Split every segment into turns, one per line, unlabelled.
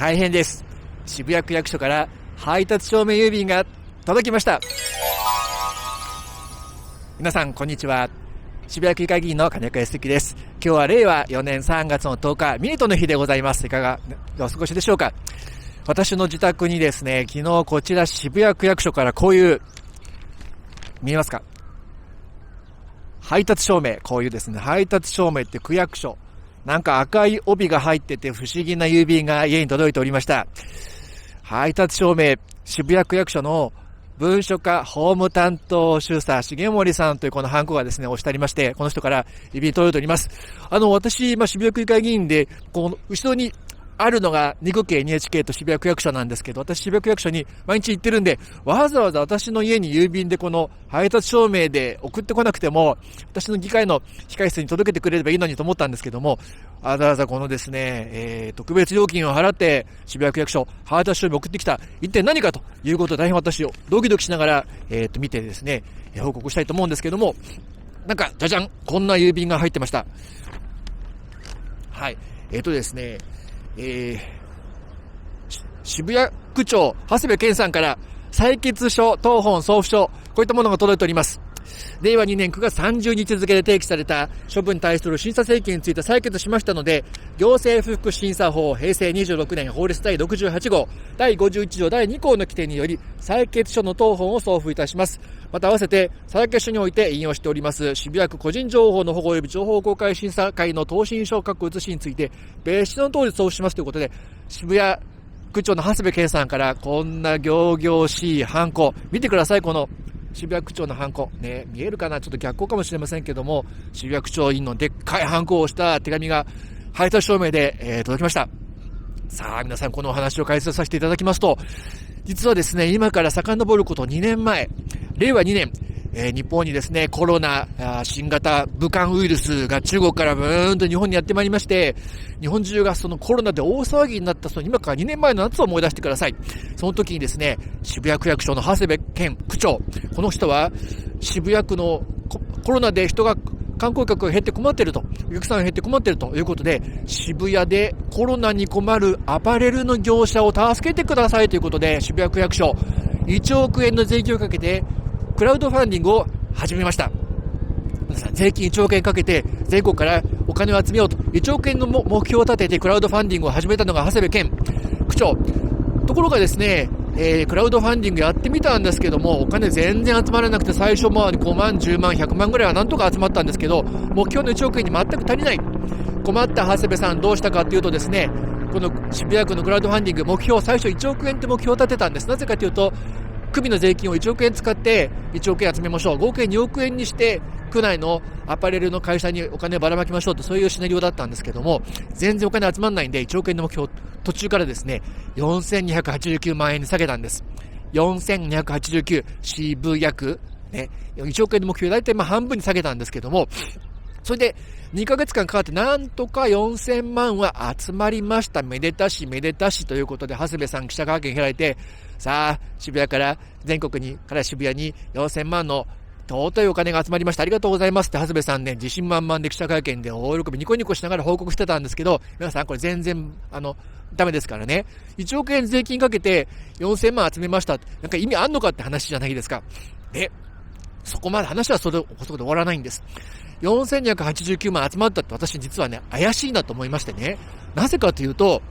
大変です。渋谷区役所から配達証明郵便が届きました。皆さんこんにちは。渋谷区議会議員の金子康之です。今日は令和4年3月の10日ミニトの日でございます。いかがお過ごしでしょうか。私の自宅にですね、昨日こちら渋谷区役所からこういう、見えますか、配達証明、こういうですね、配達証明って区役所、なんか赤い帯が入ってて不思議な郵便が家に届いておりました。配達証明、渋谷区役所の文書課法務担当主査重森さんというこのハンコがですね、押してありまして、この人から郵便届いております。私、渋谷区議会議員で、この後ろにあるのが2区系 NHK と渋谷区役所なんですけど、私渋谷区役所に毎日行ってるんで、わざわざ私の家に郵便でこの配達証明で送ってこなくても、私の議会の控室に届けてくれればいいのにと思ったんですけども、わざわざこのですね、特別料金を払って渋谷区役所配達証明送ってきた、一体何かということを大変私をドキドキしながら、見てですね、報告したいと思うんですけども、なんかじゃじゃん、こんな郵便が入ってました。はい、ですね、渋谷区長長谷部健さんから採決書、当本送付書、こういったものが届いております。令和2年9月30日付で提起された処分に対する審査請求について採決しましたので、行政不服審査法平成26年法律第68号第51条第2項の規定により採決書の当本を送付いたします。また合わせて採決書において引用しております渋谷区個人情報の保護及び情報公開審査会の答申書各写しについて別紙の通り送付しますということで、渋谷区長の長谷部健さんからこんな仰々しいハンコ、見てください、この渋谷区長のハンコね、見えるかな、ちょっと逆光かもしれませんけども、渋谷区長員のでっかいハンコをした手紙が配達証明で、届きました。さあ皆さん、このお話を解説させていただきますと、実はですね、今から遡ること2年前、令和2年、日本にですね、コロナ、新型武漢ウイルスが中国からブーンと日本にやってまいりまして、日本中がそのコロナで大騒ぎになったその今から2年前の夏を思い出してください。その時にですね、渋谷区役所の長谷部健区長、この人は渋谷区のコロナで人が観光客が減って困っていると、お客さんが減って困っているということで、渋谷でコロナに困るアパレルの業者を助けてくださいということで、渋谷区役所1億円の税金をかけてクラウドファンディングを始めました。皆さん、税金1億円かけて全国からお金を集めようと1億円の目標を立ててクラウドファンディングを始めたのが長谷部健区長。ところがですね、クラウドファンディングやってみたんですけども、お金全然集まらなくて、最初5万、10万、100万ぐらいはなんとか集まったんですけど、目標の1億円に全く足りない。困った長谷部さん、どうしたかというとですね、この渋谷区のクラウドファンディング、目標最初1億円って目標を立てたんです。なぜかというと、区民の税金を1億円使って1億円集めましょう、合計2億円にして区内のアパレルの会社にお金をばらまきましょうと、そういうシナリオだったんですけども、全然お金集まらないんで1億円の目標途中からですね4289万円に下げたんです。4289、渋谷区ね、1億円の目標だいたい半分に下げたんですけども、それで2ヶ月間かかってなんとか4000万は集まりました。めでたしめでたしということで、長谷部さん記者会見開いて、さあ渋谷から全国にから渋谷に4000万の尊いお金が集まりました、ありがとうございますって長谷部さんね、自信満々で記者会見で大喜びニコニコしながら報告してたんですけど、皆さんこれ全然ダメですからね。1億円税金かけて4000万集めました、なんか意味あんのかって話じゃないですか。そこまで話はそこで終わらないんです。4289万集まったって私実はね、怪しいなと思いましてね。なぜかというと、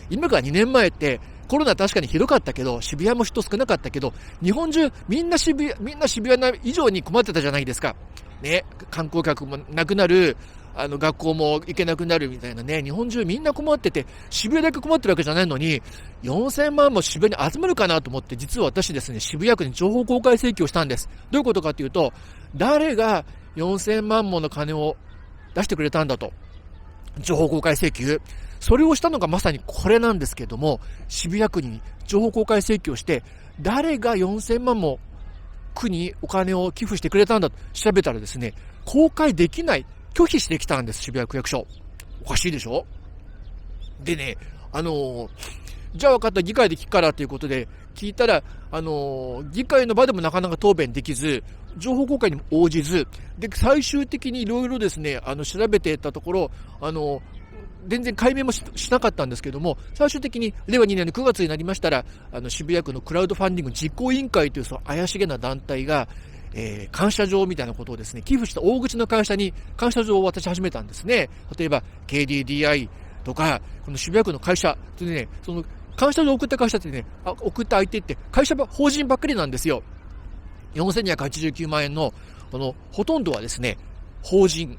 今から2年前ってコロナ確かにひどかったけど、渋谷も人少なかったけど、日本中みんな渋谷以上に困ってたじゃないですか。ね、観光客もなくなる、学校も行けなくなるみたいなね、日本中みんな困ってて、渋谷だけ困ってるわけじゃないのに、4000万も渋谷に集まるかなと思って、実は私ですね、渋谷区に情報公開請求をしたんです。どういうことかというと、誰が4000万もの金を出してくれたんだと。情報公開請求。それをしたのがまさにこれなんですけども、渋谷区に情報公開請求をして、誰が4000万も区にお金を寄付してくれたんだと調べたらですね、公開できない、拒否してきたんです、渋谷区役所。おかしいでしょ。でね、じゃあ分かった、議会で聞くからということで聞いたら、議会の場でもなかなか答弁できず、情報公開にも応じず、で最終的にいろいろですね、調べていったところ、全然解明も しなかったんですけども、最終的に令和2年の9月になりましたら、渋谷区のクラウドファンディング実行委員会というその怪しげな団体が、感謝状みたいなことをですね、寄付した大口の会社に感謝状を渡し始めたんですね。例えば KDDI とか、この渋谷区の会社でね、その感謝状を送った会社ってね、送った相手って会社法人ばっかりなんですよ。4289万円の、ほとんどはですね、法人、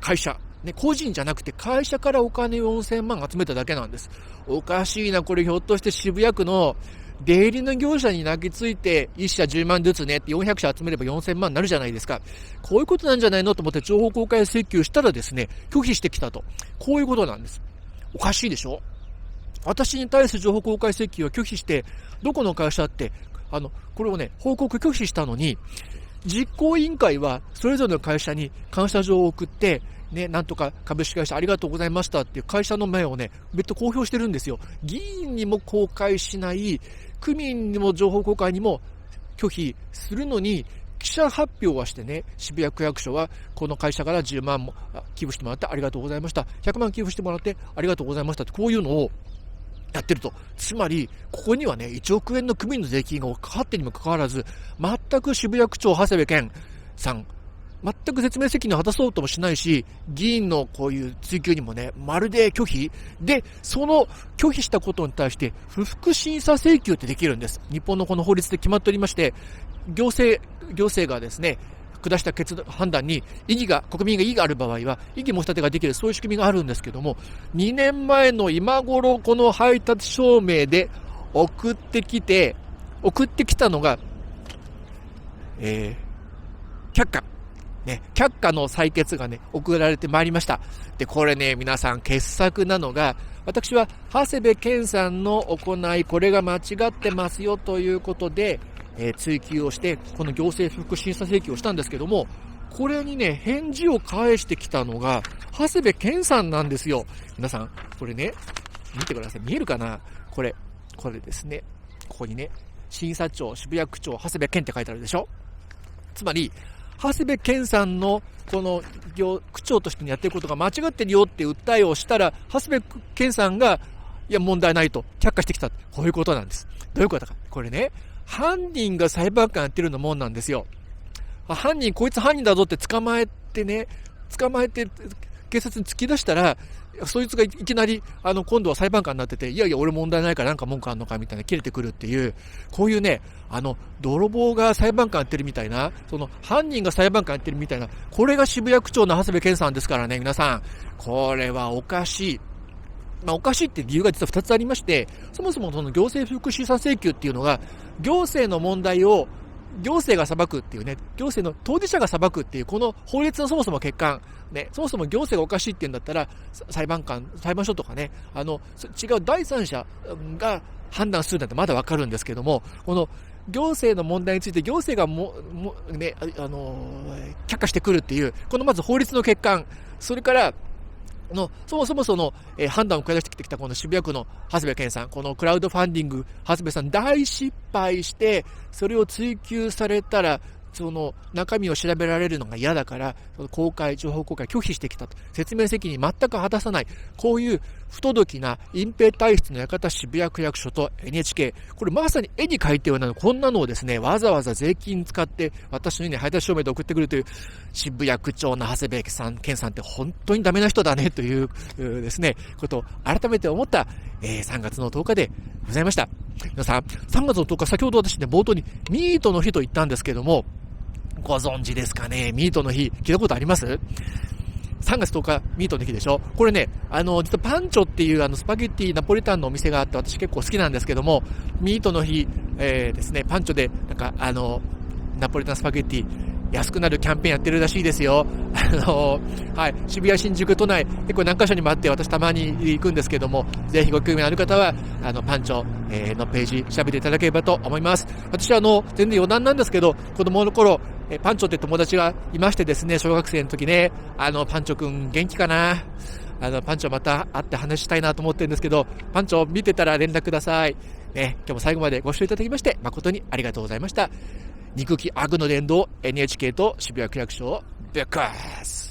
会社、ね、個人じゃなくて会社からお金4000万集めただけなんです。おかしいな、これひょっとして渋谷区の出入りの業者に泣きついて1社10万ずつねって400社集めれば4000万になるじゃないですか。こういうことなんじゃないのと思って情報公開請求したらですね、拒否してきたと。こういうことなんです。おかしいでしょ。私に対する情報公開請求は拒否して、どこの会社って、これをね、報告拒否したのに、実行委員会はそれぞれの会社に感謝状を送って、ね、なんとか株式会社ありがとうございましたっていう会社の名をね、別途公表してるんですよ。議員にも公開しない、区民にも情報公開にも拒否するのに、記者発表はしてね、渋谷区役所はこの会社から10万も寄付してもらってありがとうございました。100万寄付してもらってありがとうございましたって、こういうのをやってると。つまり、ここにはね、1億円の区民の税金がかかってにもかかわらず、全く渋谷区長長谷部健さん、全く説明責任を果たそうともしないし、議員のこういう追及にもね、まるで拒否で、その拒否したことに対して不服審査請求ってできるんです。日本のこの法律で決まっておりまして、行政がですね、下した判断に国民が異議がある場合は、異議申し立てができる、そういう仕組みがあるんですけども、2年前の今頃、この配達証明で送ってきたのが、却下。ね、却下の採決がね、送られてまいりました。で、これね、皆さん傑作なのが、私は、長谷部健さんの行い、これが間違ってますよということで、追及をして、この行政不服審査請求をしたんですけども、これにね、返事を返してきたのが、長谷部健さんなんですよ。皆さん、これね、見てください。見えるかな？これですね。ここにね、審査長、渋谷区長、長谷部健って書いてあるでしょ？つまり、長谷部健さんのこの区長としてやってることが間違ってるよって訴えをしたら、長谷部健さんが、いや問題ないと却下してきた。こういうことなんです。どういうことか。これね、犯人が裁判官やってるようなもんなんですよ。こいつ犯人だぞって捕まえて警察に突き出したら、そいつがいきなり、今度は裁判官になってて、いやいや、俺問題ないからなんか文句あんのかみたいな切れてくるっていう、こういうね、泥棒が裁判官やってるみたいな、その、犯人が裁判官やってるみたいな、これが渋谷区長の長谷部健さんですからね、皆さん。これはおかしい。おかしいって理由が実は2つありまして、そもそもその行政不服審査請求っていうのが、行政の問題を行政が裁くっていうね、行政の当事者が裁くっていう、この法律のそもそも欠陥、ね、そもそも行政がおかしいって言うんだったら、裁判所とかね、違う第三者が判断するなんてまだわかるんですけども、この行政の問題について行政がね、却下してくるっていう、このまず法律の欠陥、それから、そもそもその、判断を下してきたこの渋谷区の長谷部健さん、このクラウドファンディング、長谷部さん大失敗して、それを追及されたら、その中身を調べられるのが嫌だから、その情報公開拒否してきたと。説明責任全く果たさない。こういう不届きな隠蔽体質の館渋谷区役所と NHK。これまさに絵に描いたようなこんなのをですね、わざわざ税金使って私の家に配達証明で送ってくるという渋谷区長の長谷部健さんって本当にダメな人だねというですね、ことを改めて思った、3月の10日でございました。皆さん、3月の10日、先ほど私ね、冒頭にミートの日と言ったんですけども、ご存知ですかね？ミートの日、聞いたことあります？ 3 月10日、ミートの日でしょ？これね、実はパンチョっていうスパゲッティナポリタンのお店があって、私結構好きなんですけども、ミートの日、ですね、パンチョで、ナポリタンスパゲッティ、安くなるキャンペーンやってるらしいですよ。はい、渋谷、新宿都内、結構何カ所にもあって、私たまに行くんですけども、ぜひご興味ある方は、パンチョ、のページ、調べていただければと思います。私は全然余談なんですけど、子供の頃、パンチョって友達がいましてですね、小学生の時ね、パンチョくん元気かな？パンチョまた会って話したいなと思ってるんですけど、パンチョ見てたら連絡ください。ね、今日も最後までご視聴いただきまして、誠にありがとうございました。憎き悪の伝道 NHK と渋谷区役所をぶっ壊す。